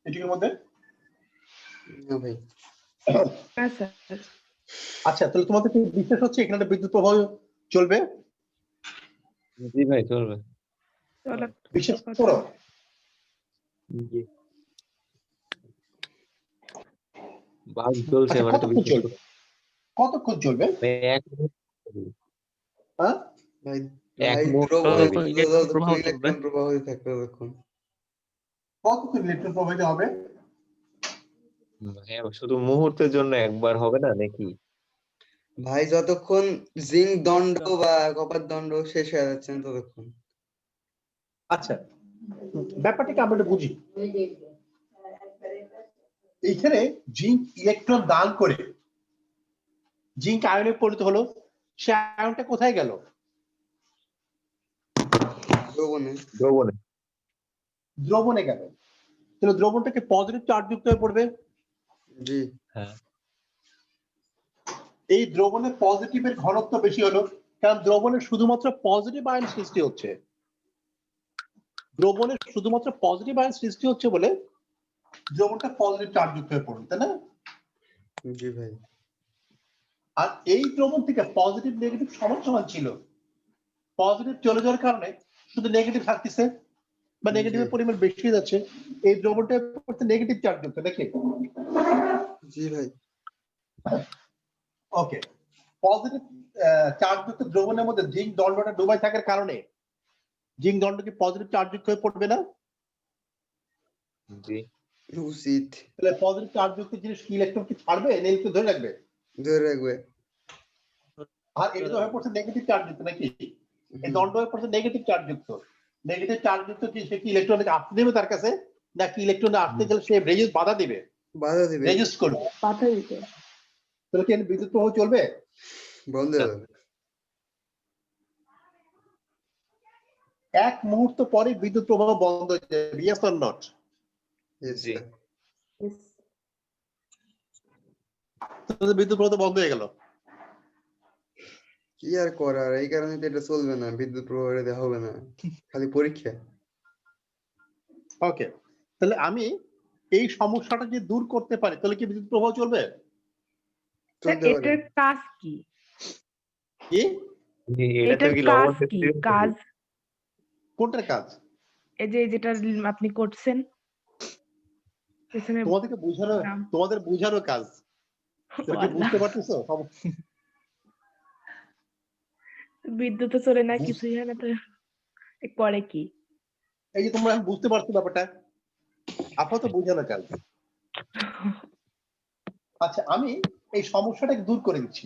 এটির মধ্যে? না ভাই। হ্যাঁ স্যার। আচ্ছা, তাহলে তোমাদের কি বিশ্বাস হচ্ছে এখানে একটা বিদ্যুৎ প্রবাহ চলবে? জি ভাই চলবে। বিশ্বাস করো? জি। বাল্ব জ্বলছে আচ্ছা, মানে তো কতক্ষণ বিশ্বাস চলবে? কতক্ষণ চলবে? ভাই এক মিনিট হ্যাঁ? ভাই এক ভাই মুহূর্ত দ্রবণে ইলেকট্রন প্রবাহ চলবে। ইলেকট্রন প্রবাহ থাকবে ততক্ষণ। কতক্ষণ ইলেকট্রন প্রবাহিত হবে? হ্যাঁ শুধু মুহূর্তের জন্য একবার হবে না নাকি? ভাই যতক্ষণ জিঙ্ক দণ্ড বা কপার দণ্ড শেষ হয়ে যাচ্ছে না ততক্ষণ। আচ্ছা, ব্যাপারটাকে আমরা একটু বুঝি। এইখানে জিঙ্ক ইলেকট্রন দান করে জিঙ্ক আয়নে পরিণত হলো, সে আয়নটা কোথায় গেল? দ্রবণে। দ্রবণে। দ্রবণে গেল। তাহলে দ্রবণটাকে পজিটিভ চার্জ যুক্ত হয়ে পড়বে। জি। হ্যাঁ। এই দ্রবণে পজিটিভের ঘনত্ব বেশি হলো, কারণ দ্রবণে শুধুমাত্র পজিটিভ আয়ন সৃষ্টি হচ্ছে। দ্রবণে শুধুমাত্র পজিটিভ আয়ন সৃষ্টি হচ্ছে বলে দ্রবণটা পজিটিভ চার্জ যুক্ত হয়ে পড়লো, তাই না? জি ভাই। আর এই দ্রবণ থেকে পজিটিভ নেগেটিভ সমান সমান ছিল। পজিটিভ চলে যাওয়ার কারণে শুধু নেগেটিভ থাকতেছে বা নেগেটিভের পরিমাণ বেশি হয়ে যাচ্ছে। এই দ্রবণটা নেগেটিভ চার্জ যুক্ত, নাকি? জি ভাই। ওকে, পজিটিভ চার্জ যুক্ত দ্রবণের মধ্যে জিঙ্ক দণ্ডটা ডুবাই থাকার কারণে জিঙ্ক দণ্ড কি পজিটিভ চার্জ যুক্ত হয়ে পড়বে না? জি। উচিত। তাহলে পজিটিভ চার্জ যুক্ত জিনিস কি ইলেকট্রন কি ছাড়বে না ইলেকট্রন ধরে রাখবে? ধরে রাখবে। আর এটা তো হয়ে পড়ছে নেগেটিভ চার্জ যুক্ত, নাকি? এই দণ্ড হয়ে পড়ছে নেগেটিভ চার্জ যুক্ত। নেগেটিভ চার্জ যুক্ত কি সে কি ইলেকট্রনকে আসতে দেবে তার কাছে, নাকি ইলেকট্রন আসতে গেলে সে রেজিস্ট বাধা দিবে? বাধা দিবে। রেজিস্ট করবে। বাধা দিতে। তাহলে কি বিদ্যুৎ প্রবাহ চলবে? বন্ধ হয়ে যাবে। এক মুহূর্ত পরে বিদ্যুৎ প্রবাহ বন্ধ হয়ে যাবে, ইয়েস অর নট? জি। তাহলে বিদ্যুৎ প্রবাহ তো বন্ধ হয়ে গেল। কি আর করার, এই কারণে তো এটা চলবে না, বিদ্যুৎ প্রবাহ এটা হবে না, খালি পরীক্ষা। ওকে, তাহলে আমি এই সমস্যাটা যে দূর করতে পারি তাহলে কি বিদ্যুৎ প্রবাহ চলবে? চলতে পারে। এটার কাজ কি? কি এটার কাজ কি? কাজ কোনটার কাজ? এই যে যেটা আপনি করছেন পেছনে তোমাদেরকে বোঝানো, নাম। তোমাদের বোঝানো কাজ। তুমি কি বুঝতে পারতেছো? বিদ্যুৎ চলে না, কিছুই হয় না, তো করে কি? এই যে তোমরা বুঝতে পারছো ব্যাপারটা, আপাতত বোঝানো কাজ। আচ্ছা, আমি এই সমস্যাটাকে দূর করে দিচ্ছি।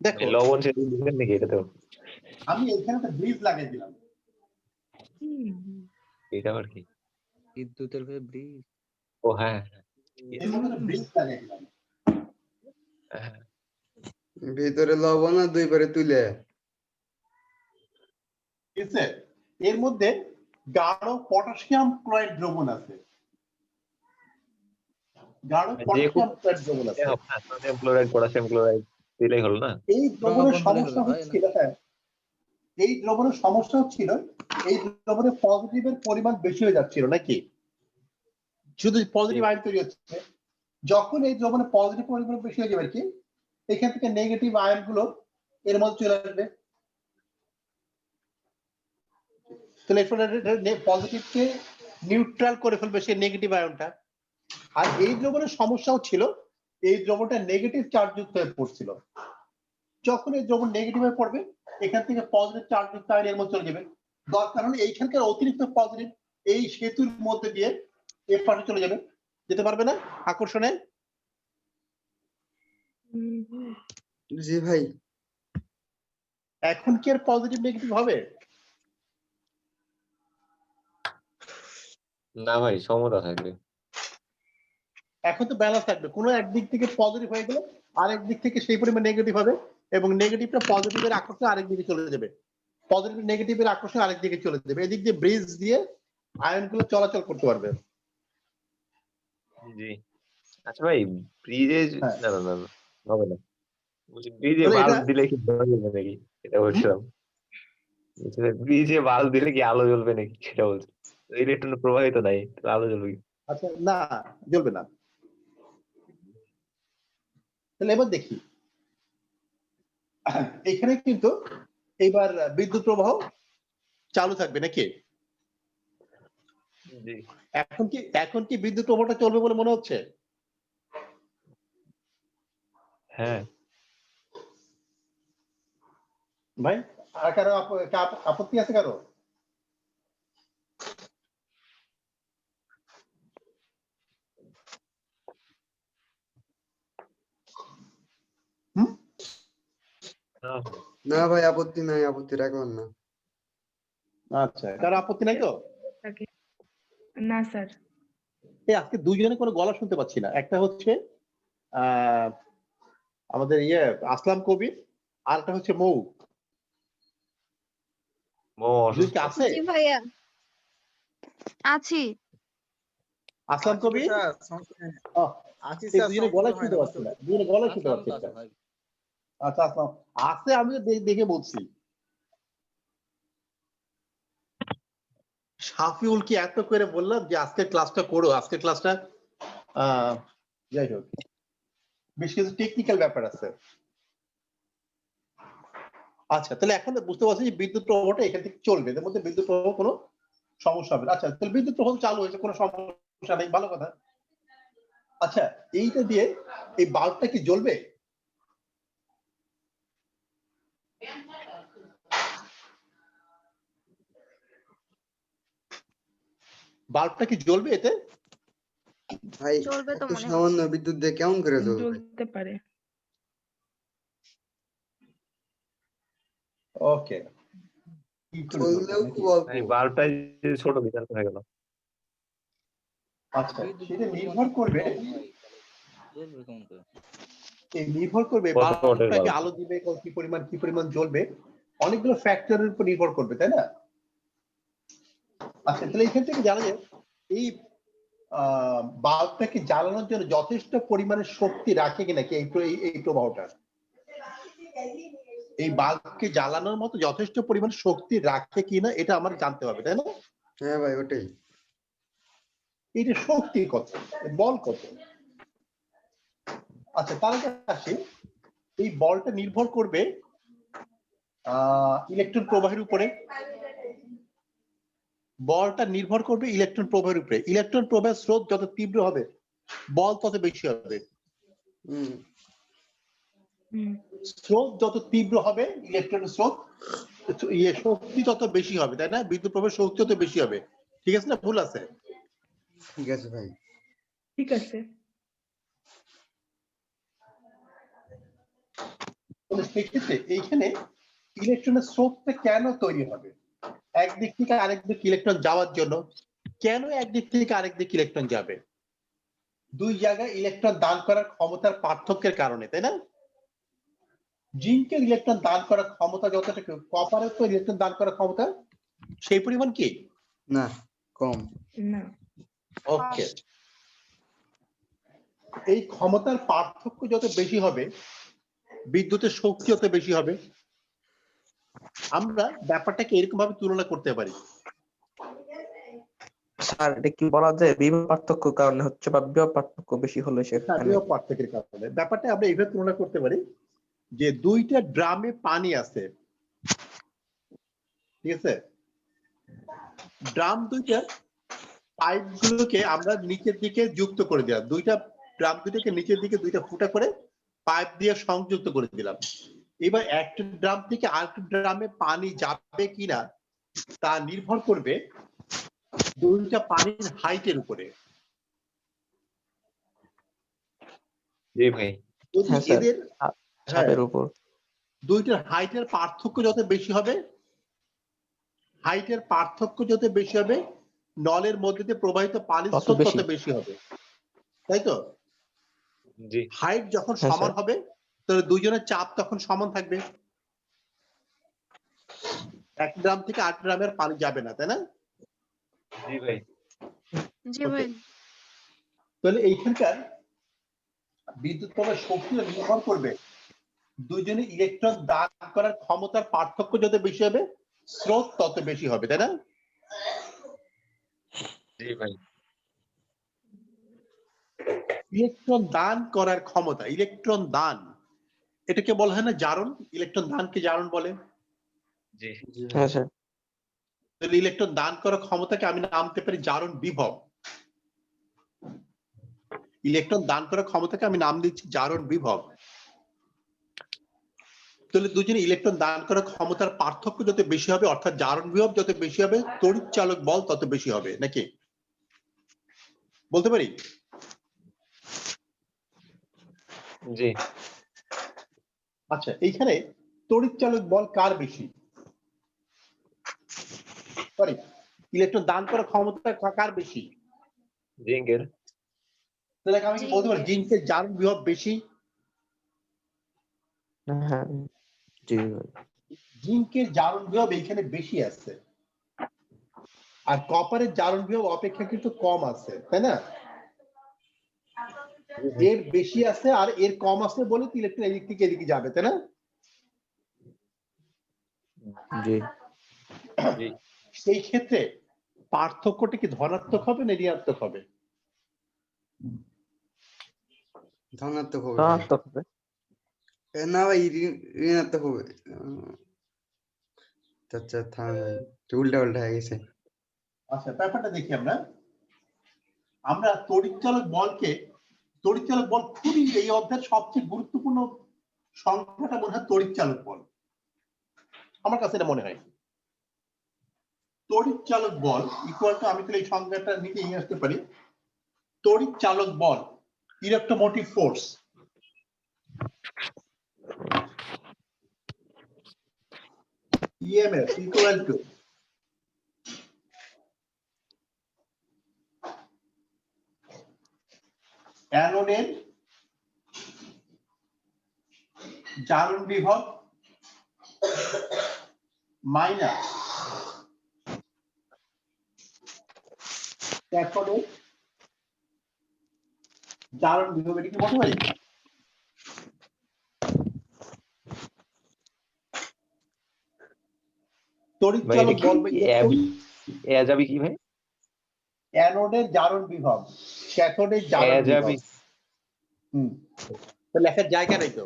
দেখো, লবণ সেতু দিবেন নাকি এটা তো? আমি এখানে একটা ব্রিজ লাগিয়ে দিলাম। এটা আবার কি? বিদ্যুতের ব্রিজ। ও হ্যাঁ। ব্রিজ লাগিয়ে দিলাম। হ্যাঁ। ভিতরে লবণ আর দুই পারে তুলে। ঠিক আছে, এর মধ্যে গাঢ় পটাশিয়াম ক্লোরাইড দ্রবণ আছে। গাঢ় পটাশিয়াম ক্লোরাইড দ্রবণ আছে। সোডিয়াম ক্লোরাইড, পটাশিয়াম ক্লোরাইড দিলেই হলো না? এই দ্রবণের সমস্যা হচ্ছিল, হ্যাঁ, এই দ্রবণের সমস্যা হচ্ছিল, এই দ্রবণে পজিটিভের পরিমাণ বেশি হয়ে যাচ্ছিল, নাকি? শুধু পজিটিভ আয়ন তৈরি হচ্ছে। যখন এই দ্রবণে পজিটিভ পরিমাণ বেশি হয়ে যাবে কি, এখান থেকে নেগেটিভ আয়ন গুলো এর মধ্যে চলে আসবে। তাহলে পজিটিভকে নিউট্রাল করে ফেলবে সেই নেগেটিভ আয়নটা। আর এই দ্রবণের সমস্যাও ছিল, এই দ্রবণটা নেগেটিভ চার্জ যুক্ত হয়ে পড়ছিল। যখন এই দ্রবণ নেগেটিভ হয়ে পড়বে, এখান থেকে পজিটিভ চার্জ যুক্ত আয়ন এর মধ্যে চলে যাবে। দরকার হলে এইখানকার অতিরিক্ত পজিটিভ এই সেতুর মধ্যে দিয়ে এর পাশে চলে যাবে, যেতে পারবে না আকর্ষণে? জি ভাই। এখন কি আর পজিটিভ নেগেটিভ হবে? না ভাই, সমতা থাকবে। এখন তো ব্যালেন্স থাকবে, কোনো একদিক থেকে পজিটিভ হয়ে গেলে আরেক দিক থেকে সেই পরিমাণ নেগেটিভ হবে, এবং নেগেটিভটা পজিটিভের আকর্ষণে আরেক দিকে চলে যাবে, পজিটিভ নেগেটিভের আকর্ষণে আরেক দিকে চলে যাবে। এদিক দিয়ে ব্রিজ দিয়ে আয়নগুলো চলাচল করতে পারবে। জি। আচ্ছা ভাই, ব্রিজে হ্যাঁ। না না না হবে না। ব্রিজে তাহলে বাল্ব এটা দিলে কি আলো জ্বলবে নাকি এটা বলছিলাম। ব্রিজে বাল্ব দিলে কি আলো জ্বলবে নাকি সেটা বলছি। ইলেকট্রন প্রবাহিত নাই, আলো জ্বলবে কি? আচ্ছা না, জ্বলবে না। তাহলে এবার দেখি, এখানে কিন্তু এইবার বিদ্যুৎ প্রবাহ চালু থাকবে নাকি? জি এখন কি বিদ্যুৎ প্রবাহটা চলবে বলে মনে হচ্ছে? হ্যাঁ ভাই আর কারো আপত্তি আছে কারো? হুম? না, না ভাই, আপত্তি নাই, আপত্তি রাখবেন না। আচ্ছা, কারো আপত্তি নাই তো? থাকে না স্যার। এই আজকে দুইজনে কোনো গলা শুনতে পাচ্ছি না। একটা হচ্ছে আহ আমাদের আসলাম কবির, আর একটা হচ্ছে মৌ। মো দুই কি অসুস্থ। আছে? জি ভাইয়া আছি। আসলাম কবির, এই দুজনে গলা শুনতে পাচ্ছি না, দুজনে গলা শুনতে পাচ্ছি না। আচ্ছা আসলাম আছে, আমি দেখে বলছি। শাফিউল কি এত করে বললাম যে আজকের ক্লাসটা করো, আজকের ক্লাসটা যাই হোক বেশ কিছু টেকনিক্যাল ব্যাপার আছে। আচ্ছা তাহলে এখন বুঝতে পারছি যে বিদ্যুৎ প্রবাহটা এখান থেকে চলবে, এর মধ্যে বিদ্যুৎ প্রবাহ কোনো সমস্যা হবে না। আচ্ছা তাহলে বিদ্যুৎ প্রবাহ চালু হয়েছে, কোনো সমস্যা নেই, ভালো কথা। আচ্ছা এইটা দিয়ে এই বাল্বটা কি জ্বলবে? বাল্বটা কি জ্বলবে এতে? ভাই চলবে তো এত মনে সামান্য বিদ্যুৎ দিয়ে কেমন করে জ্বলবে? জ্বলতে পারে। ওকে, জ্বললেও খুব অল্প। এই বাল্বটাই যে ছোট বিচার হয়ে গেল। আচ্ছা সেটা নির্ভর করবে, জ্বলবে কেমন করে? এই নির্ভর করবে কত ওয়াটের বাল্বটাকে বাল্ব? আলো দিবে কি পরিমাণ জ্বলবে, অনেকগুলো ফ্যাক্টরের উপর নির্ভর করবে, তাই না? আচ্ছা তাহলে এখান থেকে জানা যায় এই বাল্বটাকে জ্বালানোর জন্য যথেষ্ট পরিমাণে শক্তি রাখে কিনা কি এই প্রবাহটা, এই বাল্বকে জ্বালানোর মতো যথেষ্ট পরিমাণ শক্তি রাখে কিনা এটা আমার জানতে হবে, তাই না? হ্যাঁ ভাই, ওটাই। এটা শক্তি কত, বল কত? আচ্ছা তার আগে আসি, এই বলটা নির্ভর করবে ইলেকট্রন প্রবাহের উপরে। বলটা নির্ভর করবে ইলেকট্রন প্রবাহের উপরে। ইলেকট্রন প্রবাহের স্রোত যত তীব্র হবে বল তত বেশি হবে। হুম। স্রোত যত তীব্র হবে ইলেকট্রনের স্রোত, শক্তি তত বেশি হবে, তাই না? বিদ্যুৎ প্রবাহের শক্তি তত বেশি হবে। ঠিক আছে না, ভুল আছে? ঠিক আছে ভাই। ঠিক আছে। সেক্ষেত্রে এইখানে ইলেকট্রনের স্রোতটা কেন তৈরি হবে? একদিক থেকে আরেক দিক ইলেকট্রন যাওয়ার জন্য। কেন একদিক থেকে আরেক দিক ইলেকট্রন যাবে? দুই জায়গায় ইলেকট্রন দান করার ক্ষমতার পার্থক্যের কারণে, তাই না? জিঙ্কের ইলেকট্রন দান করার ক্ষমতা যতটুকু, কপারের তো ইলেকট্রন দান করার ক্ষমতা সেই পরিমাণ কি? না, কম। না। ওকে, এই ক্ষমতার পার্থক্য যত বেশি হবে বিদ্যুতের শক্তি তত বেশি হবে। আমরা ব্যাপারটাকে এরকম ভাবে তুলনা করতে পারি। স্যার এটা কি বলা যায় বিভব পার্থক্য কারণে হচ্ছে বা বিভব পার্থক্য বেশি হলে সেখানে বিভব পার্থক্যের কারণে ব্যাপারটা আমরা এইভাবে তুলনা করতে পারি যে দুইটা ড্রামে পানি আছে, ঠিক আছে? ড্রাম দুইটার পাইপ গুলোকে আমরা নিচের দিকে যুক্ত করে দিলাম, দুইটা ড্রাম দুইটাকে নিচের দিকে দুইটা ফুটা করে পাইপ দিয়ে সংযুক্ত করে দিলাম। এবার একটা ড্রাম থেকে আরেকটা ড্রামে পানি যাবে কিনা তা নির্ভর করবে দুইটা পানির হাইটের উপরে। জি ভাই। যদি হ্যাঁ স্যার, এদের চাপের উপর দুইটার হাইটের পার্থক্য যত বেশি হবে, হাইটের পার্থক্য যত বেশি হবে নলের মধ্যে দিয়ে প্রবাহিত পানির তত স্রোত বেশি। তত বেশি হবে, তাই তো? জি হাইট যখন হ্যাঁ, সমান স্যার। হবে তাহলে দুইজনের চাপ তখন সমান থাকবে, এক ড্রাম থেকে আট ড্রামের পানি যাবে না, তাই না? জি ভাই। জি ভাই। তাহলে এইখানকার বিদ্যুৎ প্রবাহের শক্তি নির্ভর করবে দুইজনে ইলেকট্রন দান করার ক্ষমতার পার্থক্য যত বেশি হবে স্রোত তত বেশি হবে, তাই না? জি ভাই। ইলেকট্রন দান করার ক্ষমতা, ইলেকট্রন দান, এটাকে বলা হয় না জারণ? ইলেকট্রন দানকে জারণ বলে। জি হ্যাঁ স্যার। তাহলে ইলেকট্রন দান করার ক্ষমতাকে আমি নামতে পারি জারণ বিভব। ইলেকট্রন দান করার ক্ষমতাকে আমি নাম দিচ্ছি জারণ বিভব। তাহলে দুজনে ইলেকট্রন দান করার ক্ষমতার পার্থক্য যত বেশি হবে, অর্থাৎ জারণ বিভব যত বেশি হবে, তড়িৎ চালক বল তত বেশি হবে, নাকি বলতে পারি? জি আচ্ছা, এইখানে তড়িৎ চালক বল কার বেশি? সরি, ইলেকট্রন দান করার ক্ষমতা কার বেশি? জিঙ্কের। তাহলে আমি কি বলতে পারি জিঙ্কের। জিঙ্কের জারণ বিভব বেশি? হ্যাঁ জি ভাই। জিঙ্কের জারণ বিভব এইখানে বেশি আছে, আর কপারের জারণ বিভব অপেক্ষাকৃত কম আছে, তাই না? এর বেশি আছে আর এর কম আছে বলে ইলেকট্রন এদিক থেকে এদিকে যাবে, তাই না? জি জি সেই ক্ষেত্রে পার্থক্যটা কি ধনাত্মক হবে না ঋণাত্মক হবে? ধনাত্মক হবে ভাই। ধনাত্মক হবে। না ভাই, ঋণাত্মক হবে। আচ্ছা থাম ভাই, উল্টা উল্টা হয়ে গেছে। আচ্ছা, ব্যাপারটা দেখি আমরা। আমরা তড়িৎচালক বলকে, তড়িৎচালক বল খুবই এই অধ্যায়ের সবচেয়ে গুরুত্বপূর্ণ সংখ্যাটা মনে হয় তড়িৎচালক বল, আমার কাছে এটা মনে হয়। তড়িৎচালক বল ইকুয়াল টু, আমি তাহলে এই সংখ্যাটা নিতে নিয়ে আসতে পারি, তড়িৎচালক বল electromotive force EMF equal to অ্যানোডের জারণ বিভব মাইনাস ক্যাথোডের জারণ বিভব। এটা কি বলতে পারি? ভাই এটা তড়িৎচালক কি বল বা ইলেকট্রন, যাবে কি ভাই? অ্যানোডের জারণ বিভব, ক্যাথোডের জারণ বিভব। যাবে। তো লেখার জায়গা নেই তো।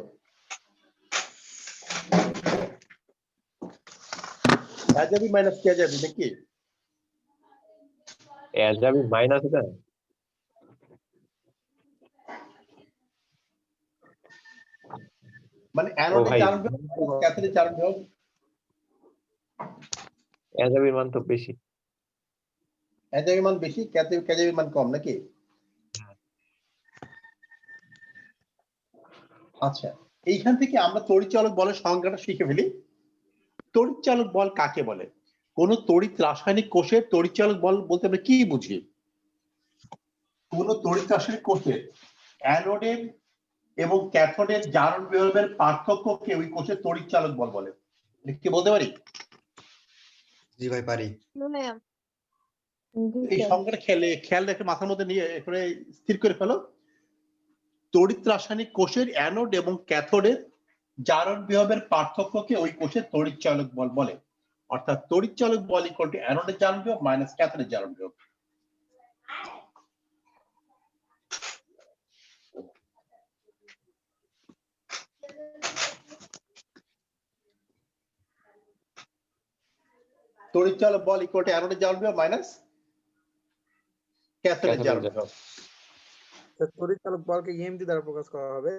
যাবি মাইনাস কে যাবি নাকি? যাবে মাইনাস এটা। মানে ও অ্যানোডের ভাই, জারণ বিভব ক্যাথোডের জারণ বিভব। যাবে মান তো বেশি। যাবি মান বেশি, যাবি মান কম, নাকি? আচ্ছা, এইখান থেকে আমরা তড়িৎচালক বলের সংজ্ঞাটা শিখে ফেলি। তড়িৎচালক বল কাকে বলে? কোন তড়িৎ রাসায়নিক কোষের তড়িৎচালক বল বলতে আমরা কি বুঝি? কোন তড়িৎ রাসায়নিক কোষের অ্যানোডের এবং ক্যাথোডের জারণ বিভবের পার্থক্যকে ওই কোষের তড়িৎচালক বল বলে। এটা কি বলতে পারি? জি ভাই পারি। এই সংজ্ঞাটা খেয়াল রেখে মাথার মধ্যে নিয়ে এখানে স্থির করে ফেলো। তড়িৎ রাসায়নিক কোষের অ্যানোড এবং ক্যাথোডের জারণ বিভবের পার্থক্যকে ওই কোষের তড়িৎচালক বল বলে। অর্থাৎ তড়িৎচালক বল ইকুয়াল টু অ্যানোডের জারণ বিভব মাইনাস ক্যাথোডের জারণ বিভব। তড়িৎচালক বল ইকুয়াল টু অ্যানোডের জারণ বিভব মাইনাস ক্যাথোডের জারণ বিভব। তড়িৎচালক বলকে ইএমডি দ্বারা প্রকাশ করা হবে।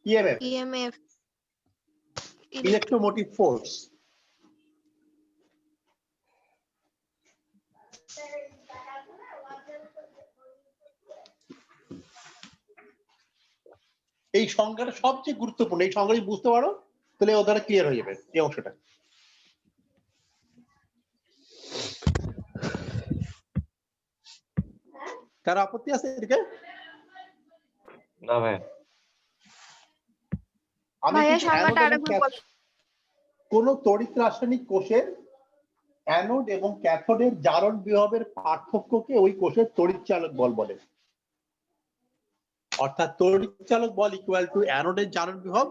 EMF, EMF, electromotive force. এই সংজ্ঞাটা সবচেয়ে গুরুত্বপূর্ণ। এই সংজ্ঞাটি বুঝতে পারো তাহলে ও দ্বারা ক্লিয়ার হয়ে যাবে এই অংশটা। কারো আপত্তি আছে এদিকে? না ভাই। আমি ভাইয়া কিন্তু সংজ্ঞাটা আরেকবার বল। কোন তড়িৎ রাসায়নিক কোষের অ্যানোড এবং ক্যাথোডের জারণ বিভবের পার্থক্যকে ওই কোষের তড়িৎচালক বল বলে। অর্থাৎ তড়িৎচালক বল ইকুয়াল টু অ্যানোডের জারণ বিভব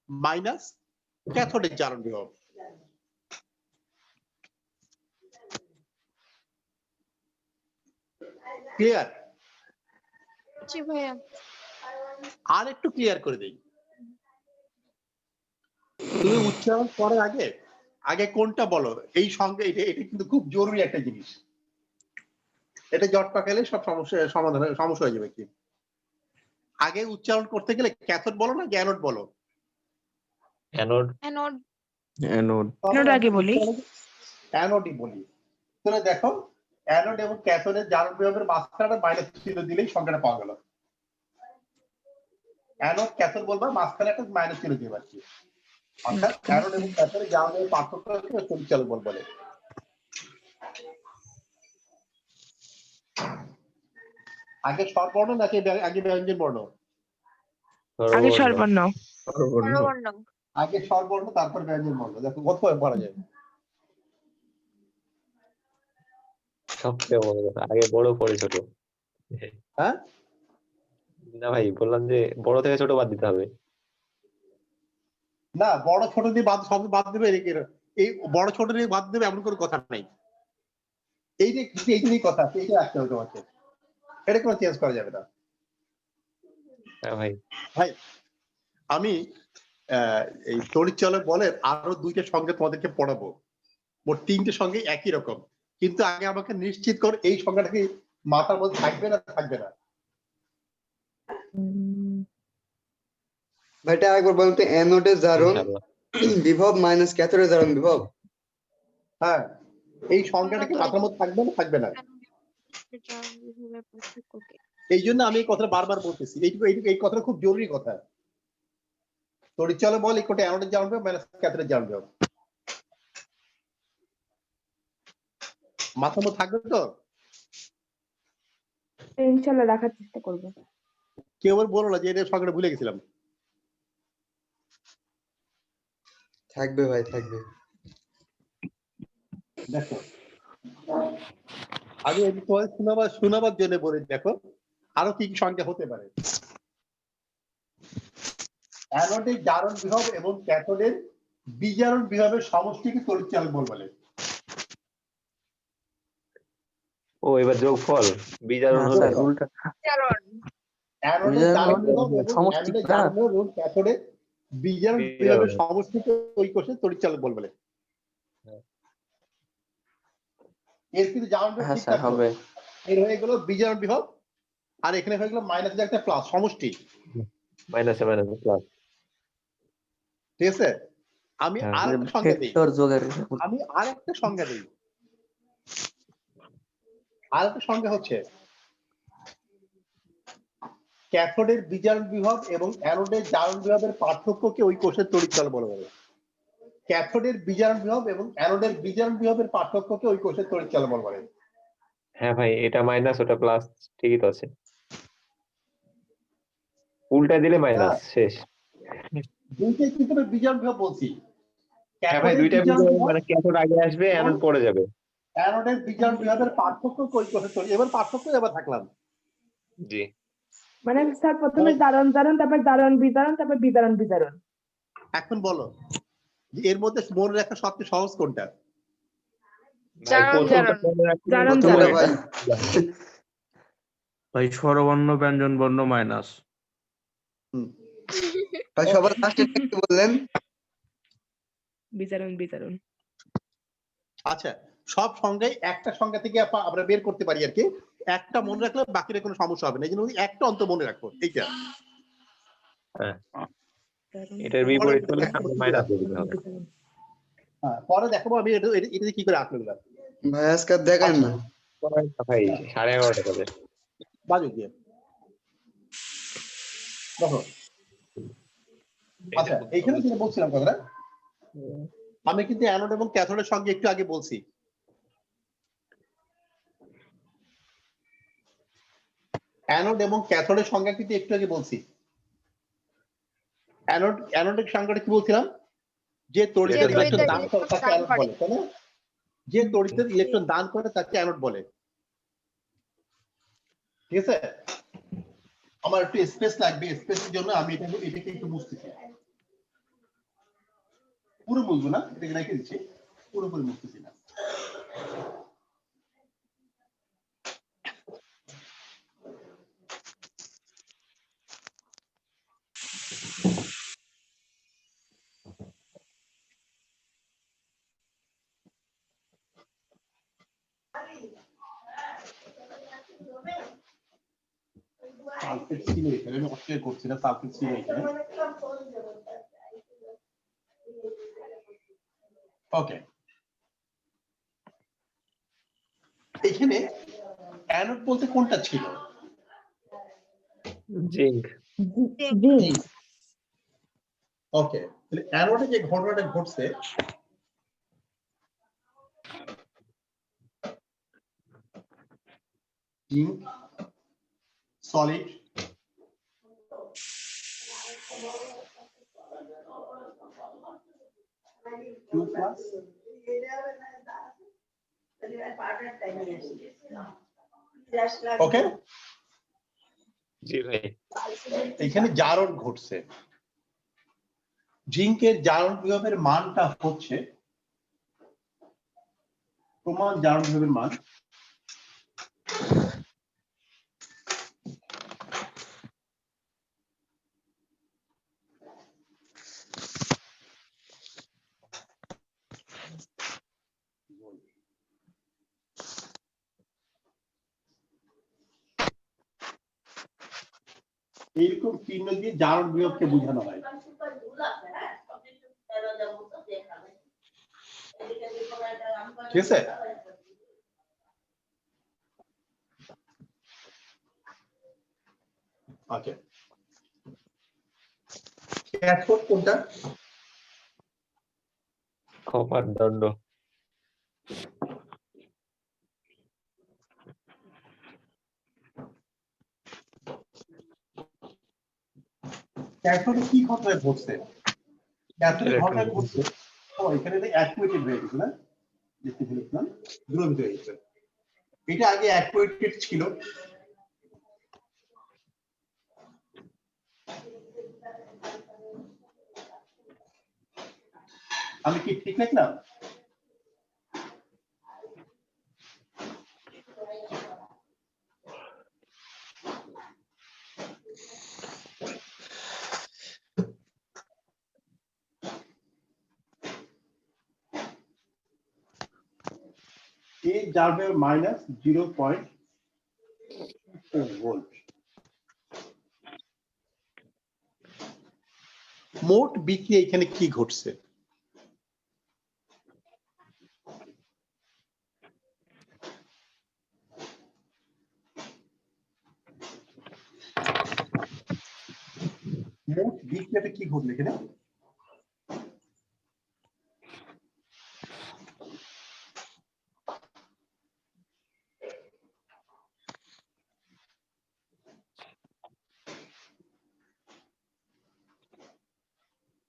মাইনাস ক্যাথোডের জারণ বিভব। ক্লিয়ার? জি ভাইয়া। আর একটু ক্লিয়ার করে দেই, তুমি উচ্চারণ করার আগে আগে কোনটা বলো এই সঙ্গে, এটা এটা কিন্তু খুব জরুরি একটা জিনিস। এটা জট পাকালে সব সমস্যা সমাধান সমস্যা হয়ে যাবে। কি আগে উচ্চারণ করতে গেলে ক্যাথোড বলো না অ্যানোড বলো? অ্যানোড। অ্যানোড। অ্যানোড। অ্যানোড আগে বলি। অ্যানোডই বলি। তাহলে দেখো অ্যানোড এবং ক্যাথোডের জারণ বিভবের মাঝখানে মাইনাস চিহ্ন দিলেই সংখ্যাটা পাওয়া গেল। অ্যানোড ক্যাথোড বলবা, মাঝখানে একটা মাইনাস চিহ্ন দিয়ে পাচ্ছি, অর্থাৎ অ্যানোড এবং ক্যাথোডের জারণের পার্থক্যকে তড়িৎচালক বল বলে। আগে স্বরবর্ণ নাকি আগে ব্যঞ্জন বর্ণ? আগে স্বরবর্ণ। স্বরবর্ণ। আগে স্বরবর্ণ তারপর ব্যঞ্জন বর্ণ। দেখো কতভাবে পড়া যায়। সবচেয়ে বড় কথা, আগে বড় পরে ছোট। হ্যাঁ না ভাই, বললাম যে বড় থেকে ছোট বাদ দিতে হবে। না, বড় ছোট দিয়ে বাদ সব বাদ দেবে, এই বড় ছোট দিয়ে বাদ দেবে এমন কোনো কথা নাই। এই যে এইটাই কথা, এইটা রাখতে হবে তোমাকে, এটা কোনো চেঞ্জ করা যাবে না। হ্যাঁ ভাই। ভাই আমি এই তড়িৎচালক বলের আরো দুইটা সঙ্গে তোমাদেরকে পড়াবো, মোট তিনটে সঙ্গে একই রকম, কিন্তু আগে আমাকে নিশ্চিত কর এই সংখ্যাটা কি মাথার মধ্যে থাকবে না থাকবে না। ভাইটা আরেকবার বলতে অ্যানোডের জারণ ইনশাআল্লাহ। বিভব মাইনাস ক্যাথোডের জারণ বিভব। হ্যাঁ, এই সংখ্যাটা কি মাথার মধ্যে থাকবে না থাকবে না? জারণ বিভবের পার্থক্য কি? এই জন্য আমি এই কথাটা বারবার বলতেছি, এই কথাটা খুব জরুরি কথা। তড়িৎচালক বল ইকুয়াল অ্যানোডের জারণ বিভব মাইনাস ক্যাথোডের জারণ বিভব। মাথার মধ্যে থাকবে তো? ইনশাআল্লাহ রাখার চেষ্টা করব। কেউ আবার বলো না যে এটা সংখ্যাটা ভুলে গেছিলাম। থাকবে ভাই, থাকবে। দেখো আমি তোমার শোনাবার জন্য বলি, দেখো আরো কি কি সংখ্যা হতে পারে। অ্যানোডের জারণ বিভব এবং ক্যাথোডের বিজারণ বিভবের সমষ্টিকে তড়িৎচালক বল বলে। ও এবার যোগফল বিজারণ হলে স্যার উল্টা। জারণ। অ্যানোডের জারণ বিভব এবং সমষ্টি অ্যানোডের না? জারণ বিভব এবং ক্যাথোডের বিজারণ বিভবের সমষ্টিকে ওই কোষে তড়িৎচালক বল বলে। এর কিন্তু জারণ বিভব হ্যাঁ ঠিক স্যার থাকতো, হবে। এর হয়ে গেল বিজারণ বিভব, আর এখানে হয়ে গেল মাইনাস একটা প্লাস সমষ্টি। মাইনাসে মাইনাসে প্লাস। ঠিক আছে, আমি হ্যাঁ। আরেকটা সংজ্ঞা দিই, ভেক্টর যোগের আমি আরেকটা সংজ্ঞা দিই। আরেকটা সংজ্ঞা হচ্ছে ক্যাথোডের বিজারণ বিভব এবং অ্যানোডের জারণ বিভবের পার্থক্যকে ওই কোষের তড়িৎচালক বলা হবে। ক্যাথোডের বিজারণ বিভব এবং অ্যানোডের বিজারণ বিভবের পার্থক্যকে ওই কোষের তড়িৎচালক বলা হবে। হ্যাঁ ভাই, এটা মাইনাস ওটা প্লাস, ঠিকই তো আছে। উল্টা দিলে মাইনাস, শেষ। দুইটাই কিন্তু আমি বিজারণ বিভব বলছি। হ্যাঁ ভাই, ক্যাথোডের দুইটা বিজারণ বিভব, মানে ক্যাথোড আগে আসবে, অ্যানোড পরে যাবে। অ্যানোডের বিজারণ বিভবের পার্থক্য ওই কোষের তড়িৎ। এবার পার্থক্য এবার থাকলাম। জি। মানে স্যার প্রথমে জারণ জারণ, তারপর জারণ বিজারণ, তারপর বিজারণ বিজারণ। এখন বলো যে এর মধ্যে মনে রাখা সবচেয়ে সহজ কোনটা? ভাই জারণ প্রথমটা জারণ। মনে রাখতে জারণ প্রথমটা জারণ। ভাই ভাই স্বরবর্ণ ব্যঞ্জন বর্ণ মাইনাস। ভাই সবার লাস্টে কি বললেন? বিজারণ বিজারণ। আচ্ছা, সব সংখ্যাই একটা সংখ্যা থেকে আমরা বের করতে পারি আর কি। একটা মনে রাখলে বাকির কোনো সমস্যা হবে না, এই জন্য একটা অন্ত মনে রাখবো এইটা। হ্যাঁ, এটার বিপরীত হলে সামনে মাইনাস দিয়ে দিতে হবে। হ্যাঁ, পরে দেখাবো আমি এটা এটা কি করে আঁকলো গেলাম। ভাই আজকে আর দেখান না। ভাই 11:30 বাজে। বাজু দিয়ে দেখো। আচ্ছা, এইখানে যেটা বলছিলাম কথাটা, আমি কিন্তু অ্যানোড এবং ক্যাথোডের সঙ্গে একটু আগে বলছি। অ্যানোড এবং ক্যাথোডের সংখ্যা কিন্তু একটু আগে বলছি। অ্যানোডের সংখ্যাটা কি বলছিলাম? যে তড়িতের যে ইলেকট্রন তড়িতের দান করে তাকে দান অ্যানোড করে। বলে, তাই না? যে তড়িতের ইলেকট্রন দান করে তাকে অ্যানোড বলে। ঠিক আছে, আমার একটু স্পেস লাগবে, স্পেসের জন্য আমি এটাকে একটু মুছতেছি। পুরো মুছবো না, এটাকে রেখে দিচ্ছি, পুরোপুরি মুছতেছি না। সালফেট ছিল এখানে, আমি অস্বীকার করছি না সালফেট ছিল এখানে। ওকে, এখানে অ্যানোড বলতে কোনটা ছিল? জিঙ্ক। ওকে, তাহলে অ্যানোডে যে ঘটনাটা ঘটছে zinc solid to plus okay, জি ভাই। এখানে জারণ ঘটছে। জিঙ্কের জারণ বিভবের মানটা হচ্ছে প্রমাণ জারণ বিভবের মান এইরকম চিহ্ন দিয়ে জারণ বিভবকে বোঝানো হয়। ঠিক আছে, ওকে। ক্যাথোড কোনটা? কপার দণ্ড। ক্যাথোডে কি ঘটনা ঘটছে? ক্যাথোডে ঘটনা ঘটছে, ও এখানে অ্যাকুয়েটেড হয়ে গেছে না, লিখতে ফেলেছিলাম, দ্রবীভূত হয়ে গেছে। এটা আগে অ্যাকুয়েটেড ছিল, আমি কি ঠিক লিখলাম? এ যাবে -0.4 ভোল্ট। মোট বিক্রিয়া এখানে কি ঘটছে? মোট বিক্রিয়াটা কি ঘটলো এখানে?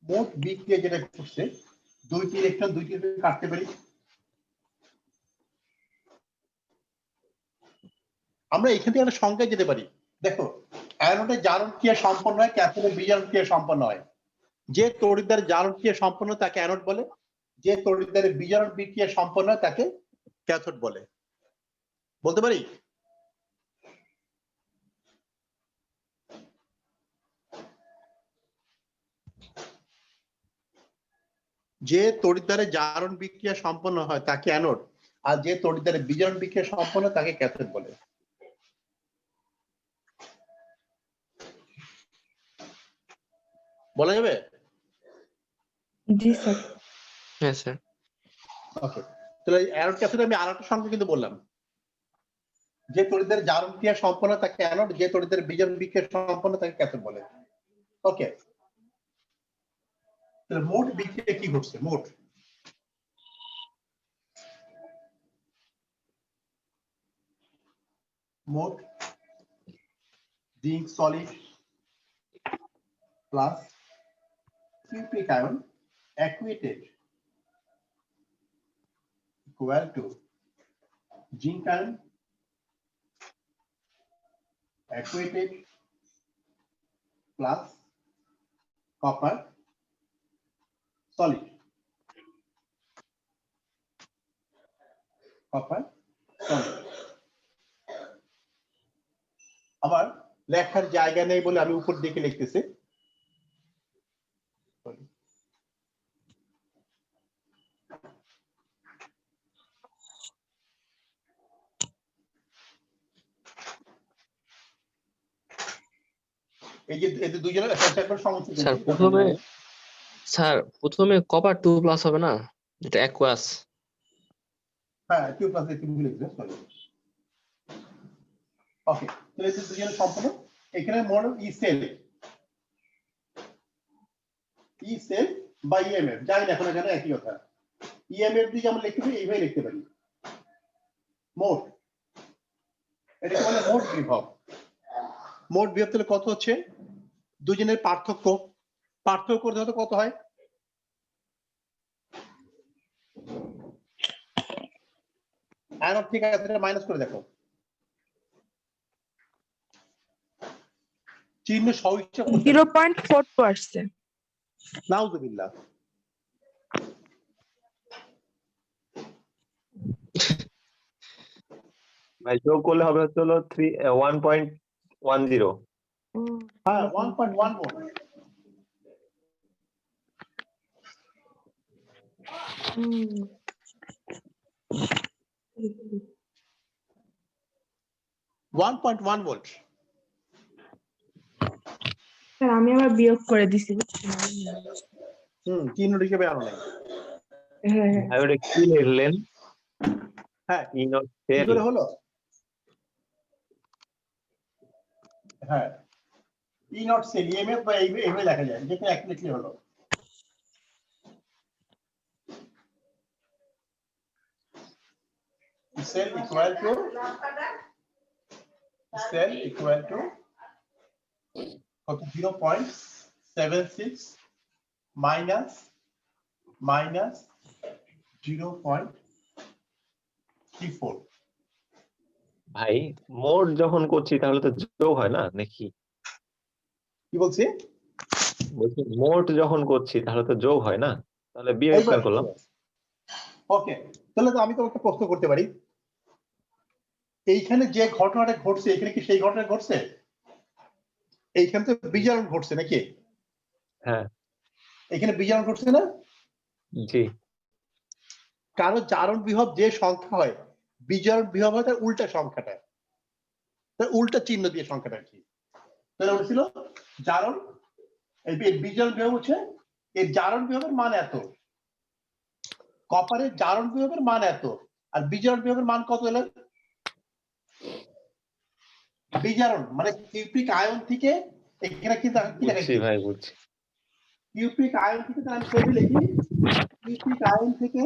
মোট বিক্রিয়া যেটা ঘটছে, দুইটি ইলেকট্রন কাটতে পারি। আমরা এখান থেকে একটা সংখ্যায় যেতে পারি। দেখো, অ্যানোডে জারণ ক্রিয়া সম্পন্ন হয়, ক্যাথোডে বিজারণ ক্রিয়া সম্পন্ন হয়। যে তড়িৎদ্বারে জারণ ক্রিয়া সম্পন্ন তাকে অ্যানোড বলে, যে তড়িৎদ্বারে বিজারণ বিক্রিয়া সম্পন্ন হয় তাকে ক্যাথোড বলে। বলতে পারি? যে তড়িৎদ্বারে জারণ বিক্রিয়া সম্পন্ন হয় তাকে অ্যানোড, আর যে তড়িৎদ্বারে বিজারণ বিক্রিয়া সম্পন্ন তাকে ক্যাথোড বলে। বলা যাবে? জি স্যার। হ্যাঁ স্যার। ওকে, তাহলে অ্যানোড ক্যাথোডে আমি আরেকটা সংখ্যা কিন্তু বললাম, যে তড়িৎদ্বারে জারণ ক্রিয়া সম্পন্ন তাকে অ্যানোড, যে তড়িৎদ্বারে বিজারণ বিক্রিয়া সম্পন্ন তাকে ক্যাথোড বলে। ওকে, তাহলে মোট বিক্রিয়া কি ঘটছে? মোট zinc solid plus cupric ion aquated equal to zinc ion aquated plus copper solid. আমার লেখার জায়গা নেই বলে আমি উপর দিকে লিখতেছি। এই যে এদের দুজনের একবার সমস্যা স্যার প্রথমে কপার 2+ হবে না, যেটা অ্যাকুয়াস? হ্যাঁ 2+ একটু ভুলে গেছে, সরি। ওকে, তো এই যে দুজনের সম্পূর্ণ এখানে মডেল ই সেল বা ইএমএফ যাই দেখো না কেন একই কথা। ইএমএফ দিয়ে আমরা লিখতে পারি, এইভাবে লিখতে পারি মোট, এটাকে বলে মোট বিভব। মোট বিভব তাহলে কত হচ্ছে, দুজনের পার্থক্য করতে হতে কত হয়, অ্যানোড থেকে ক্যাথোডে মাইনাস করে দেখো, চিহ্ন সহিষ্ণু 0.42 আসছে। নাউজুবিল্লাহ। ভাই যোগ করলে হবে হচ্ছে হলো 1.10। হ্যাঁ 1.1 মোল। হুম। 1.1 ভোল্ট। স্যার আমি আবার বিয়োগ করে দিছি। চিহ্ন হিসেবে আনো নাই। হ্যাঁ ভাই ওটা কি লিখলেন? হ্যাঁ ই নট কি সেল। করে হলো, হ্যাঁ ই নট সেল ইএমএফ বা এইভাবে লেখা যায়, যেটা এক লিখলে হলো। সেল ইকুয়াল টু কত 0.76 মাইনাস 0.34। ভাই মোট যখন করছি তাহলে তো যোগ হয় না নাকি? কি বলছি, বলছি মোট যখন করছি তাহলে তো যোগ হয় না, তাহলে বিয়োগ কেন করলাম? ওকে, তাহলে তো আমি তোমাকে প্রশ্ন করতে পারি, এইখানে যে ঘটনাটা ঘটছে এখানে কি সেই ঘটনা ঘটছে? এইখানে তো বিজারণ ঘটছে নাকি? হ্যাঁ এখানে বিজারণ ঘটছে না? জি। কারণ জারণ বিভব যে সংখ্যা হয়, বিজারণ বিভব হয় তার উল্টা সংখ্যাটা, তার উল্টা চিহ্ন দিয়ে সংখ্যাটা কি, তাহলে বলেছিল জারণ এই বিজারণ বিভব হচ্ছে এর জারণ বিভবের মান এত, কপারের জারণ বিভবের মান এত, আর বিজারণ বিভবের মান কত এলো? বিজারণ মানে কিউপিক আয়ন থেকে এখানে কি বুঝছি ভাই বুঝছি। কিউপিক আয়ন থেকে তাহলে আমি কবি লিখি, কিউপিক আয়ন থেকে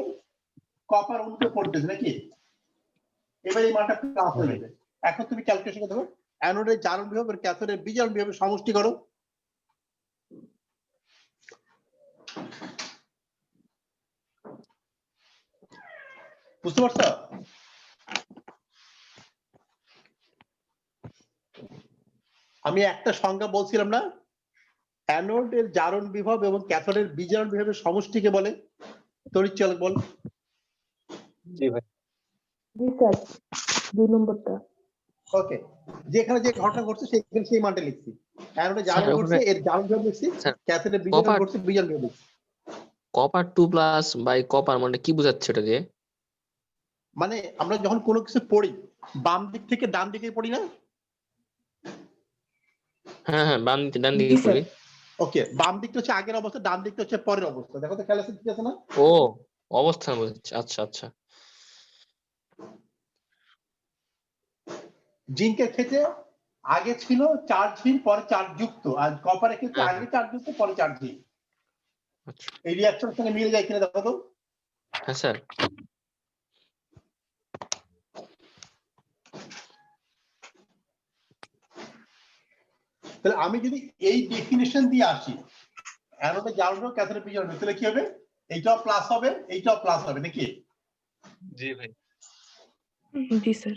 কপার উল্টো পড়তেছে নাকি? এবার এই মানটা প্লাস হয়ে যাবে। এখন তুমি ক্যালকুলেশন করতে হবে, অ্যানোডের জারণ বিভব আর ক্যাথোডের বিজারণ বিভবের সমষ্টি করো। বুঝতে পারছো? আমি একটা সংজ্ঞা বলছিলাম না, অ্যানোডের জারণ বিভব এবং ক্যাথোডের বিজারণ বিভবের সমষ্টিকে বলে তড়িৎচালক বল। জি ভাই। জি স্যার 2 নম্বরটা। ওকে, যেখানে যে ঘটনা ঘটছে সেখানে সেই মানটা লিখছি, অ্যানোডের জারণ ঘটছে এর জারণ বিভব লিখছি, ক্যাথোডের বিজারণ ঘটছে বিজারণ বিভব লিখছি। কপার 2+ বাই কপার মানে কি বোঝাচ্ছে এটা দিয়ে? মানে আমরা যখন কোনো কিছু পড়ি বাম দিক থেকে ডান দিকে পড়ি না? হ্যাঁ বাম দিকে ডান দিকে পড়ি। ওকে, বাম দিকটা হচ্ছে আগের অবস্থা, ডান দিকটা হচ্ছে পরের অবস্থা। দেখো তো খেলা ঠিক আছে না? ও অবস্থান বোঝাচ্ছে, আচ্ছা আচ্ছা। জিঙ্কের ক্ষেত্রে আগে ছিল চার্জহীন পরে চার্জ যুক্ত, আর কপারের ক্ষেত্রে আগে চার্জ যুক্ত পরে চার্জহীন। এই রিঅ্যাকশনের সঙ্গে মিলে যায় কিনা দেখো তো। হ্যাঁ স্যার। তাহলে আমি যদি এই ডেফিনিশন দিয়ে আসি অ্যানোডে জারণ ক্যাথোডে বিজারণ, তাহলে কি হবে? এইটাও প্লাস হবে এইটাও প্লাস হবে নাকি? জি ভাই। জি স্যার।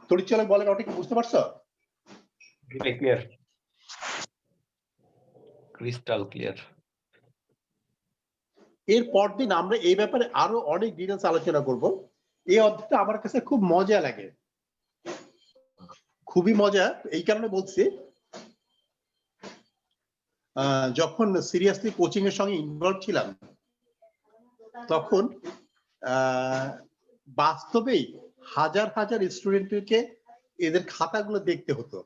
তড়িৎচালক বলে ওটা কি বুঝতে পারছো? Clear, crystal clear. এর পরদিন আমরা এই ব্যাপারে আরো অনেক ডিটেইলস আলোচনা করব। এই অধ্যায়টা আমার কাছে খুব মজা লাগে, খুবই মজা। এই কারণে বলছি, যখন সিরিয়াসলি কোচিং এর সঙ্গে ইনভলভ ছিলাম তখন বাস্তবেই হাজার হাজার স্টুডেন্টকে এদের খাতাগুলো দেখতে হতো।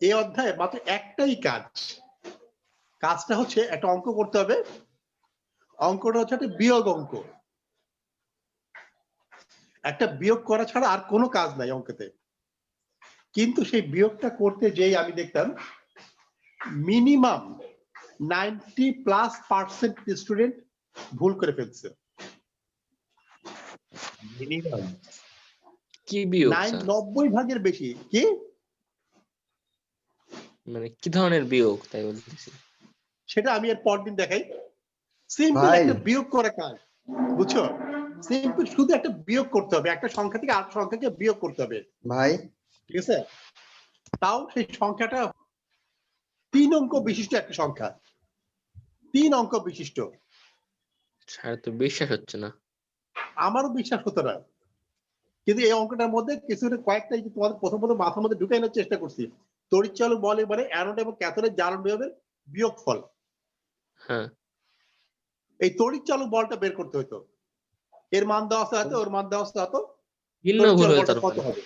এই অধ্যায়ে মাত্র একটাই কাজ, কাজটা হচ্ছে একটা অঙ্ক করতে হবে। অঙ্কটা হচ্ছে একটা বিয়োগ অঙ্ক, একটা বিয়োগ করা ছাড়া আর কোনো কাজ নাই অঙ্কেতে। কিন্তু সেই বিয়োগটা করতে যেই আমি দেখতাম মিনিমাম 90+% স্টুডেন্ট ভুল করে ফেলছে। মিনিমাম কি বিয়োগ স্যার? 90% বেশি। কি মানে কি ধরনের বিয়োগ তাই বলতেছি। সেটা আমি এর পর দিন দেখাই। সিম্পল ভাই। একটা বিয়োগ করা কাজ, বুঝছো? সিম্পল শুধু একটা বিয়োগ করতে হবে, একটা সংখ্যা থেকে আরেকটা সংখ্যাকে বিয়োগ করতে হবে, ভাই ঠিক আছে? তাও সেই সংখ্যাটা 3 অঙ্ক বিশিষ্ট একটা সংখ্যা, 3 অঙ্ক বিশিষ্ট। স্যার তো বিশ্বাস হচ্ছে না। আমারও বিশ্বাস হতো না, কিন্তু এই অঙ্কটার মধ্যে কিছু কয়েকটা তোমাদের প্রথম মাথার মধ্যে ঢুকে আনার চেষ্টা করছি। তড়িৎচালক বল এবারে অ্যানোড এবং ক্যাথোডের জারণ বিভবের বিয়োগফল। হ্যাঁ, এই তড়িৎচালক বলটা বের করতে হতো, এর মান দেওয়া আছে হয়তো, ওর মান দেওয়া আছে হয়তো, ভিন্ন ভুল তড়িৎচালক হয়ে বলটা তার কত মানে। হবে?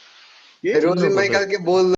রোজিন ভাই কালকে বললো